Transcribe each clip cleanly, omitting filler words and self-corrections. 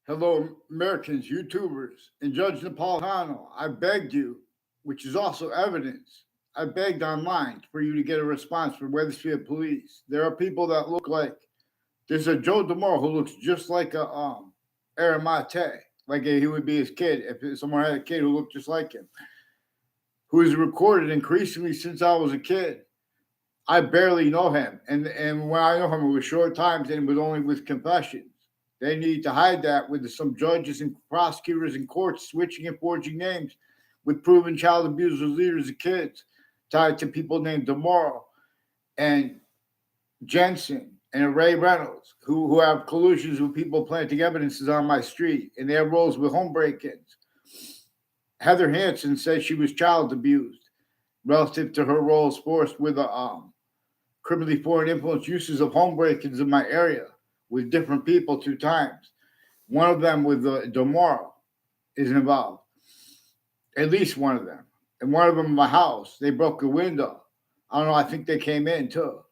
Hello, Americans, YouTubers, and Judge Napolitano. I begged you, which is also evidence. I begged online for you to get a response from Weathersfield Police. There are people that look like there's a Joe DeMoro who looks just like a Aaron Mate, like he would be his kid if someone had a kid who looked just like him, who is recorded increasingly since I was a kid. I barely know him, and when I know him, it was short times and it was only with confessions. They need to hide that with some judges and prosecutors and courts switching and forging names with proven child abusers, leaders of kids, tied to people named Demoro and Jensen and Ray Reynolds, who have collusions with people planting evidences on my street, and they have roles with home break-ins. Heather Hansen says she was child abused relative to her roles forced with criminally foreign influence uses of home break-ins in my area with different people 2 times. One of them with Demoro is involved, at least one of them. And one of them in my house, they broke the window. I don't know, I think they came in too.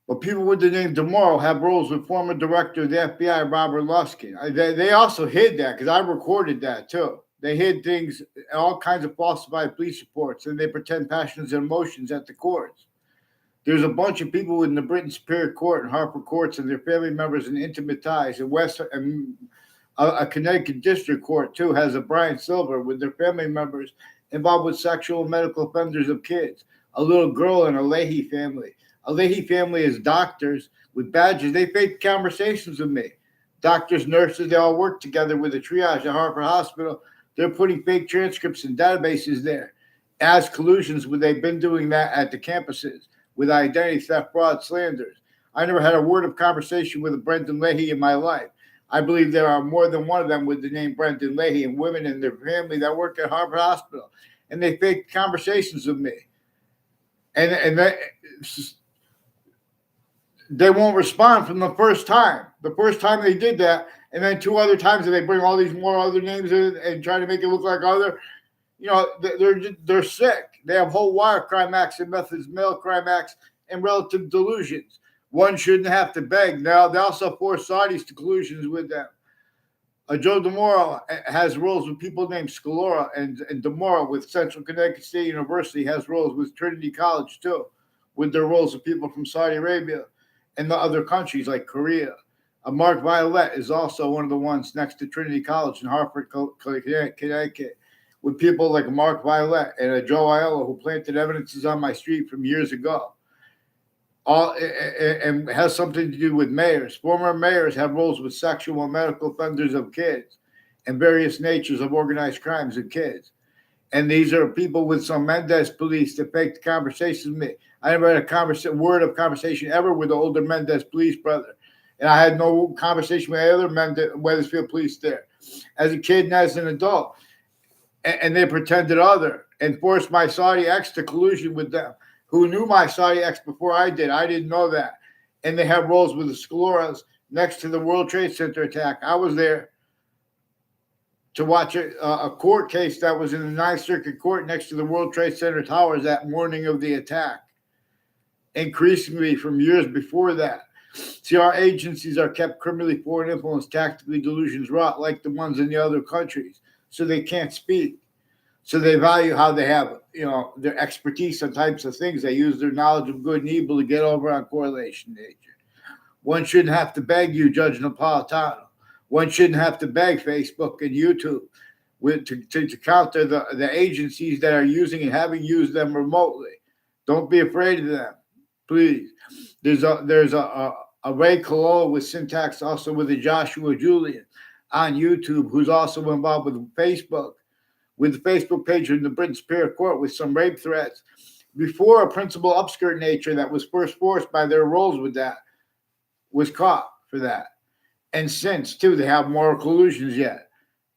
But people with the name Demoro have roles with former director of the FBI, Robert Luskin. They also hid that because I recorded that too. They hid things, all kinds of falsified police reports, and they pretend passions and emotions at the courts. There's a bunch of people in the Britain Superior Court and Harper Courts and their family members and intimate ties. And a Connecticut District Court, too, has a Brian Silver with their family members involved with sexual and medical offenders of kids. A little girl in a Leahy family. A Leahy family is doctors with badges. They fake conversations with me. Doctors, nurses, they all work together with the triage at Harper Hospital. They're putting fake transcripts and databases there as collusions where they've been doing that at the campuses with identity theft, fraud, slanders. I never had a word of conversation with a Brendan Leahy in my life. I believe there are more than one of them with the name Brendan Leahy and women in their family that work at Harvard Hospital. And they fake conversations with me. And they won't respond from the first time. The first time they did that, and then 2 other times they bring all these more other names in and try to make it look like other. They're sick. They have whole wire crime acts and methods, male crime acts, and relative delusions. One shouldn't have to beg. Now they also force Saudis to collusions with them. Joe DeMoro has roles with people named Scalora, and DeMoro with Central Connecticut State University has roles with Trinity College too, with their roles of people from Saudi Arabia and the other countries like Korea. Mark Violet is also one of the ones next to Trinity College in Hartford, Connecticut, with people like Mark Violet and Joe Aiello who planted evidences on my street from years ago. And has something to do with mayors. Former mayors have roles with sexual and medical offenders of kids and various natures of organized crimes of kids. And these are people with some Mendez police that faked conversations with me. I never had a word of conversation ever with the older Mendez police brother. And I had no conversation with other Weathersfield police there as a kid and as an adult. And they pretended other and forced my Saudi ex to collusion with them, who knew my Saudi ex before I did. I didn't know that. And they have roles with the Scaloras next to the World Trade Center attack. I was there to watch a court case that was in the Ninth Circuit Court next to the World Trade Center towers that morning of the attack, increasingly from years before that. See, our agencies are kept criminally foreign influence, tactically delusions wrought like the ones in the other countries, so they can't speak. So they value how they have, their expertise on types of things. They use their knowledge of good and evil to get over on correlation nature. One shouldn't have to beg you, Judge Napolitano. One shouldn't have to beg Facebook and YouTube to counter the agencies that are using and having used them remotely. Don't be afraid of them, please. There's a Ray Colola with Syntax, also with a Joshua Julian on YouTube, who's also involved with Facebook, with the Facebook page in the Britain Superior Court with some rape threats. Before a principal upskirt nature that was first forced by their roles with that was caught for that. And since, too, they have more collusions yet.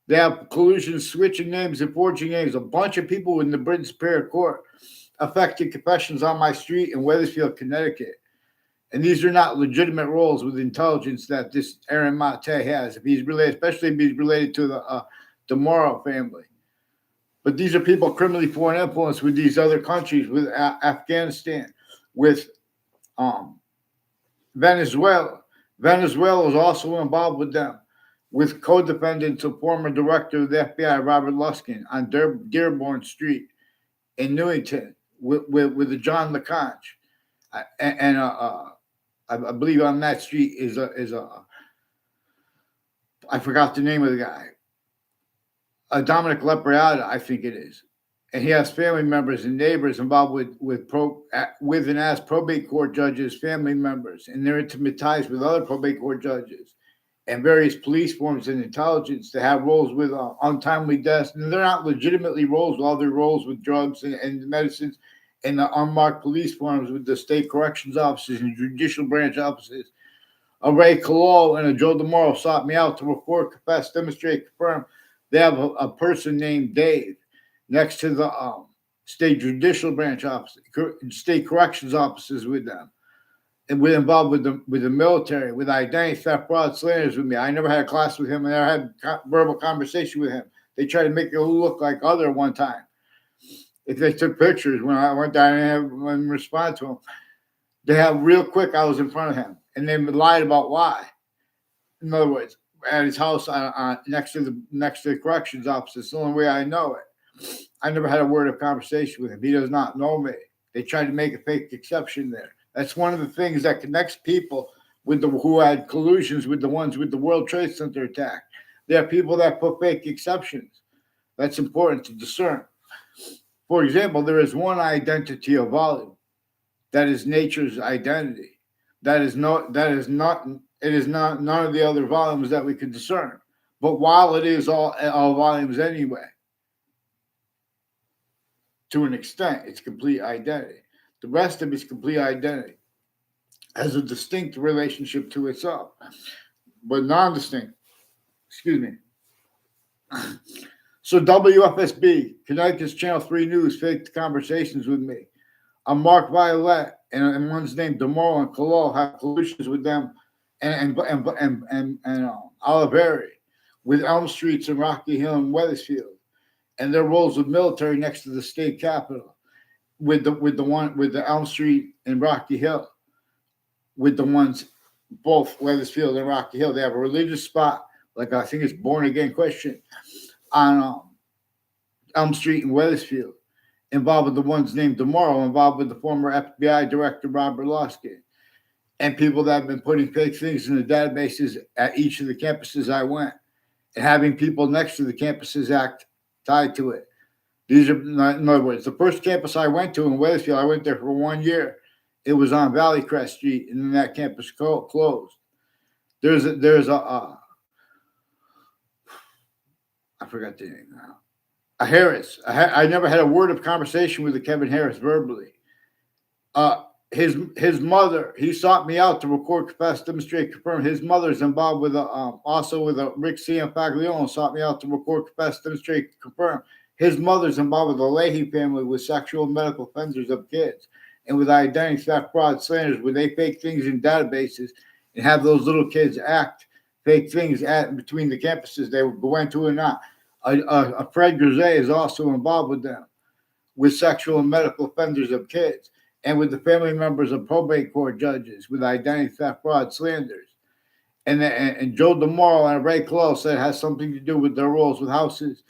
They have collusions switching names and forging names. A bunch of people in the Britain Superior Court affected confessions on my street in Weathersfield, Connecticut. And these are not legitimate roles with intelligence that this Aaron Mate has, if he's related, especially if he's related to the Demoro family. But these are people criminally foreign influence with these other countries, with Afghanistan, with Venezuela. Venezuela is also involved with them. with co-defendants of former director of the FBI Robert Luskin on Dearborn Street in Newington with the John LeConte. And I believe on that street is a I forgot the name of the guy, Dominic Lepriata, I think it is, and he has family members and neighbors involved with and as probate court judges, family members, and their intimate ties with other probate court judges and various police forms and intelligence to have roles with untimely deaths, and they're not legitimately roles. All their roles with drugs and medicines, and the unmarked police forms with the state corrections offices and judicial branch offices. A Ray Collusion and a Joe DeMoro sought me out to report, confess, demonstrate, confirm. They have a person named Dave next to the state judicial branch office, state corrections offices with them, and we're involved with the military, with identity theft, fraud, slanders with me. I never had a class with him, and I never had verbal conversation with him. They tried to make it look like other one time. If they took pictures when I went down and responded to them, they have real quick. I was in front of him, and they lied about why. In other words, at his house next to the corrections office. It's the only way I know it. I never had a word of conversation with him. He does not know me. They tried to make a fake exception there. That's one of the things that connects people with who had collusions with the ones with the World Trade Center attack. There are people that put fake exceptions. That's important to discern. For example, there is one identity of volume that is nature's identity. It is not none of the other volumes that we can discern. But while it is all volumes anyway, to an extent, it's complete identity. The rest of its complete identity has a distinct relationship to itself, but non-distinct. Excuse me. So WFSB, Connecticut's Channel 3 News, faked conversations with me. I'm Mark Violet, and one's named DeMoro and Collusion have collusions with them, and Oliveri with Elm Streets in Rocky Hill and Wethersfield, and their roles with military next to the state capitol, with the Elm Street and Rocky Hill, with the ones both Wethersfield and Rocky Hill. They have a religious spot, like I think it's Born Again Christian, on Elm Street in Wethersfield, involved with the ones named DeMoro, involved with the former FBI director Robert Luskin, and people that have been putting fake things in the databases at each of the campuses I went, and having people next to the campuses act tied to it. These are, in other words, the first campus I went to in Wethersfield, I went there for 1 year. It was on Valley Crest Street, and then that campus closed. There's a I forgot the name now. A Harris. I never had a word of conversation with the Kevin Harris verbally. His mother, he sought me out to record, confess, demonstrate, confirm. His mother's involved with also with Rick C. and Faglione, sought me out to record, confess, demonstrate, confirm. His mother's involved with the Leahy family with sexual and medical offenders of kids, and with identity theft, fraud, slanders, where they fake things in databases and have those little kids act fake things between the campuses they went to or not. Fred Grisey is also involved with them, with sexual and medical offenders of kids, and with the family members of probate court judges with identity theft, fraud, slanders. And Joe DeMoro and Ray Collusion said it has something to do with their roles with houses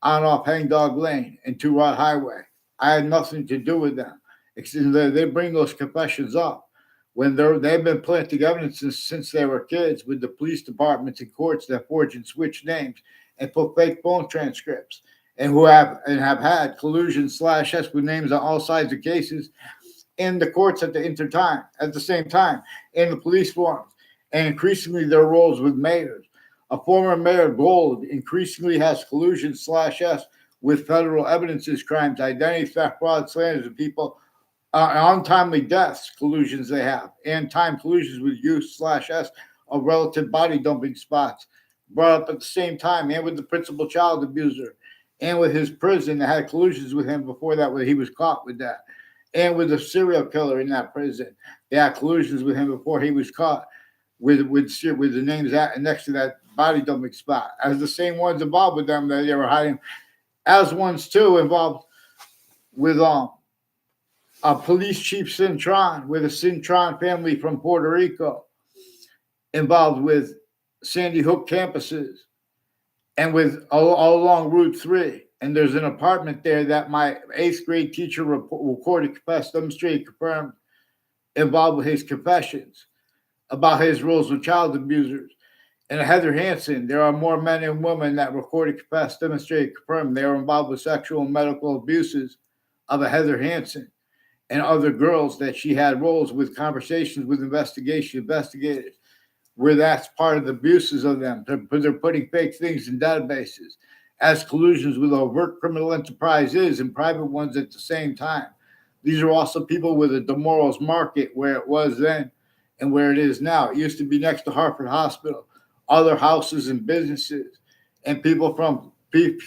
on off Hangdog Lane and Two Rod Highway. I had nothing to do with them. They bring those confessions up when they've been planting evidence since they were kids with the police departments and courts that forge and switch names and put fake phone transcripts, and who have had collusion /S with names on all sides of cases in the courts at the same time, in the police forums, and increasingly their roles with mayors. A former mayor, Gold, increasingly has collusion /S with federal evidences, crimes, identity theft, fraud, slanders of people, untimely deaths, collusions they have, and time collusions with use /S of relative body dumping spots brought up at the same time, and with the principal child abuser, and with his prison that had collusions with him before that, when he was caught with that, and with the serial killer in that prison. They had collusions with him before he was caught with the names next to that body dumping spot, as the same ones involved with them that they were hiding, as ones too involved with police chief Cintron, with a Cintron family from Puerto Rico, involved with Sandy Hook campuses and with all along Route 3. And there's an apartment there that my 8th grade teacher recorded, confessed, demonstrated, confirmed, involved with his confessions about his roles with child abusers. And Heather Hansen, there are more men and women that recorded, confessed, demonstrated, confirmed they are involved with sexual and medical abuses of a Heather Hansen and other girls that she had roles with, conversations with investigators, where that's part of the abuses of them. They're putting fake things in databases as collusions with overt criminal enterprises and private ones at the same time. These are also people with a DeMorals market where it was then and where it is now. It used to be next to Hartford Hospital, other houses and businesses, and people from Cuba,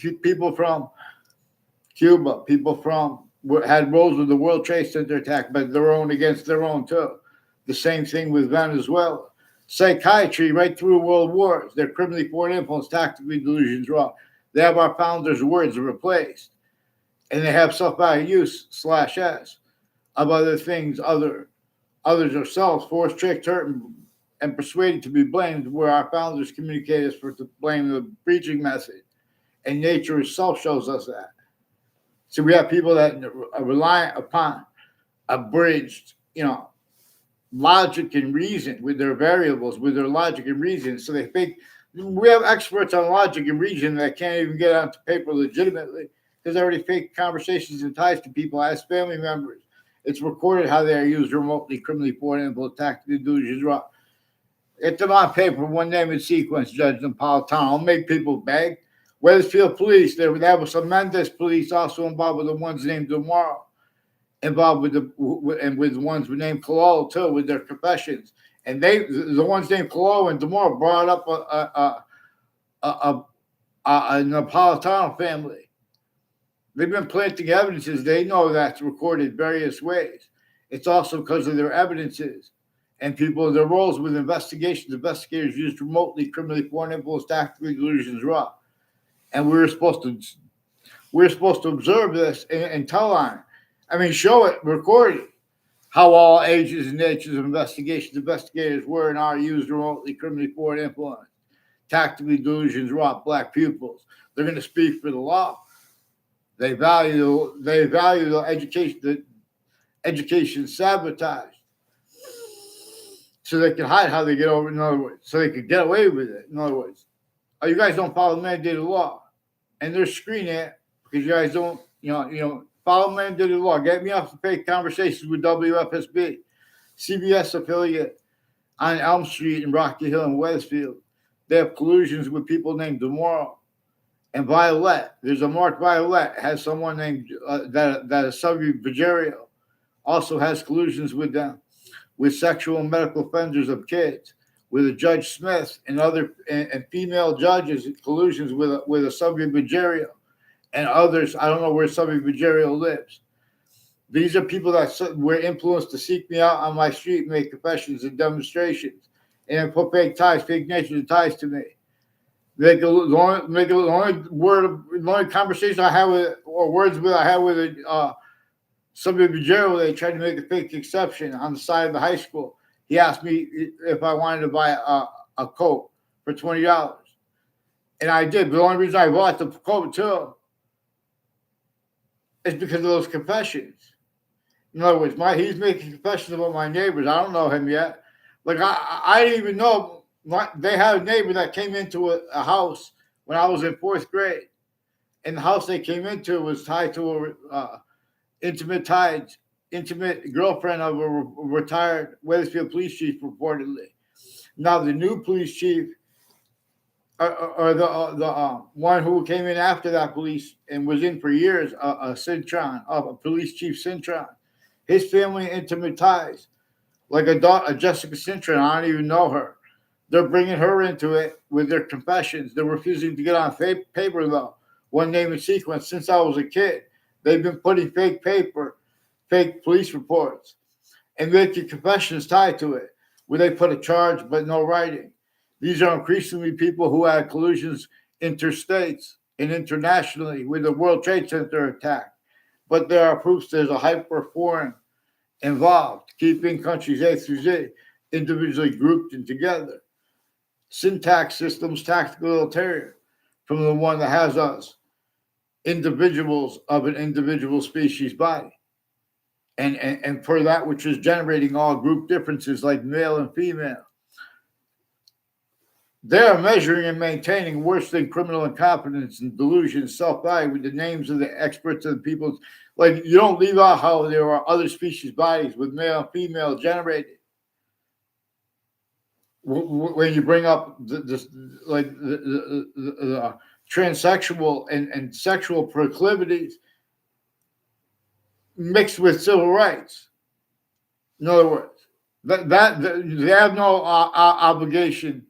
people from had roles with the World Trade Center attack, but their own against their own too. The same thing with Venezuela. Psychiatry right through world wars. They're criminally foreign influence, tactically delusions wrong. They have our founders' words replaced. And they have self-value use /s of other things, others ourselves, forced, tricked, hurt, and persuaded to be blamed, where our founders communicate us for to blame the preaching message. And nature itself shows us that. So we have people that are reliant upon abridged, logic and reason with their variables, with their logic and reason. So they think we have experts on logic and reason that can't even get onto paper legitimately because they already fake conversations and ties to people as family members. It's recorded how they are used remotely, criminally foreign influence, tactically delusions wrong. Get them on paper, one name and sequence, Judge Napolitano. I'll make people beg. Wethersfield Police, there was some Mendes Police also involved with the ones named tomorrow. Involved with with ones named Collusion too, with their confessions, and the ones named Collusion and Demore brought up a Napolitano family. They've been planting evidences. They know that's recorded various ways. It's also because of their evidences and people their roles with investigations. Investigators used remotely, criminally foreign influence, tactically delusions raw, and we're supposed to observe this and tell on it. I mean, show it, record it, how all ages and natures of investigators were and are used remotely, criminally foreign influence, tactically delusions, wrought black pupils. They're going to speak for the law. They value the education sabotaged, so they can hide how they get over. In other words, so they can get away with it. In other words, you guys don't follow mandated law, and they're screening it because you guys don't, follow mandated law. Get me off the fake conversations with WFSB, CBS affiliate on Elm Street in Rocky Hill and Wethersfield. They have collusions with people named Demoro and Violet. There's a Mark Violet, has someone named that is Subby Vigerio, also has collusions with them, with sexual and medical offenders of kids, with a Judge Smith and other and female judges, collusions with a Subby Vigerio. And others, I don't know where Subby Vigerio lives. These are people that were influenced to seek me out on my street, make confessions and demonstrations, and put fake nature and ties to me. The only conversation I have with, or words with I have with Subby Vigerio, they tried to make a fake exception on the side of the high school. He asked me if I wanted to buy a coat for $20. And I did. But the only reason I bought the coat too is because of those confessions. In other words, he's making confessions about my neighbors. I don't know him yet. Like I didn't even know they had a neighbor that came into a house when I was in 4th grade, and the house they came into was tied to a intimate girlfriend of a retired Wethersfield police chief, reportedly. Now the new police chief, or the one who came in after that police and was in for years, a police chief Cintron, his family intimate ties, like a Jessica Cintron. I don't even know her. They're bringing her into it with their confessions. They're refusing to get on paper though. One name and sequence. Since I was a kid, they've been putting fake paper, fake police reports, and making confessions tied to it, where they put a charge but no writing. These are increasingly people who had collusions interstates and internationally with the World Trade Center attack. But there are proofs there's a hyper-foreign involved, keeping countries A through Z individually grouped and together. syntax systems tactical ulterior from the one that has us individuals of an individual species body. And for that which is generating all group differences like male and female. They are measuring and maintaining worse than criminal incompetence and delusion and self-value with the names of the experts and the people. Like, you don't leave out how there are other species bodies with male and female generated. When you bring up the transsexual and sexual proclivities mixed with civil rights. In other words, that they have no obligation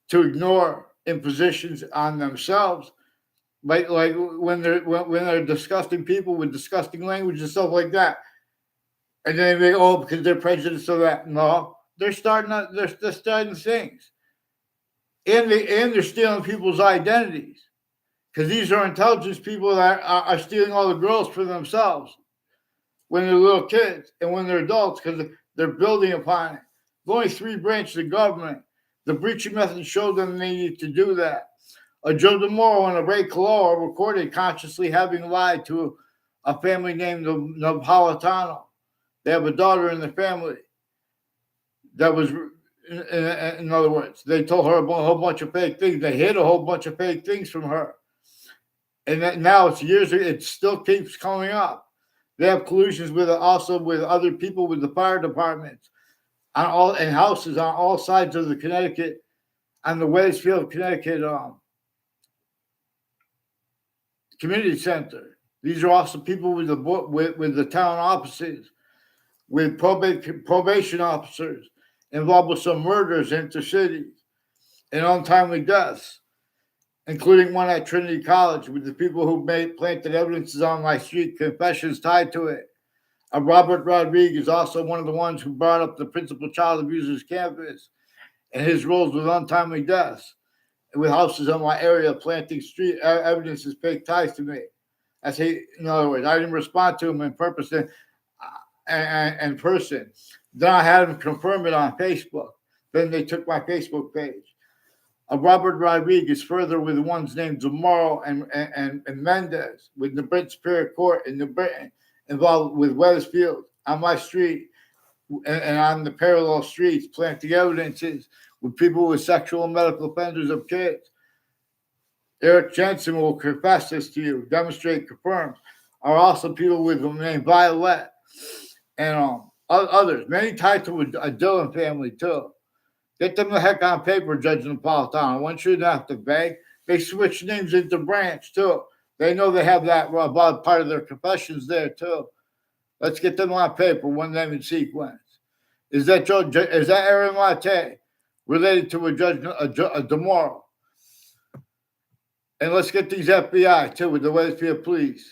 to ignore impositions on themselves, like when they're disgusting people with disgusting language and stuff like that, and then they because they're prejudiced so that no, they're starting things, and they're stealing people's identities because these are intelligence people that are stealing all the girls for themselves when they're little kids and when they're adults because they're building upon it. There's only 3 branches of government. The breaching method showed them they need to do that. Joe DeMoro and Ray Collusion are recorded consciously having lied to a family named Napolitano. They have a daughter in the family that was, in other words, they told her a whole bunch of fake things. They hid a whole bunch of fake things from her. And now it's years, it still keeps coming up. They have collusions with other people with the fire departments and houses on all sides of the Connecticut, on the Wethersfield, Connecticut community center. These are also people with the town offices, with probation officers involved with some murders intercities and untimely deaths, including one at Trinity College with the people who planted evidences on my street, confessions tied to it. Robert Rodriguez is also one of the ones who brought up the principal child abuser's campus and his roles with untimely deaths, and with houses in my area planting street evidence as fake ties to me. In other words, I didn't respond to him in purpose and person. Then I had him confirm it on Facebook. Then they took my Facebook page. Robert Rodriguez further with the ones named Zamora and Mendez with the Brent Superior Court in New Britain, involved with Wethersfield on my street and on the parallel streets, planting evidences with people with sexual and medical offenders of kids. Eric Jensen will confess this to you, demonstrate, confirm. Are also people with the name Violet and others, many tied to a Dillon family too. Get them the heck on paper, Judge Napolitano. One shouldn't have to beg. They switch names into branch too. They know they have that about part of their confessions there too. Let's get them on paper, one name in sequence. Is that Aaron Latte related to a DeMoro? And let's get these FBI too with the Wethersfield police.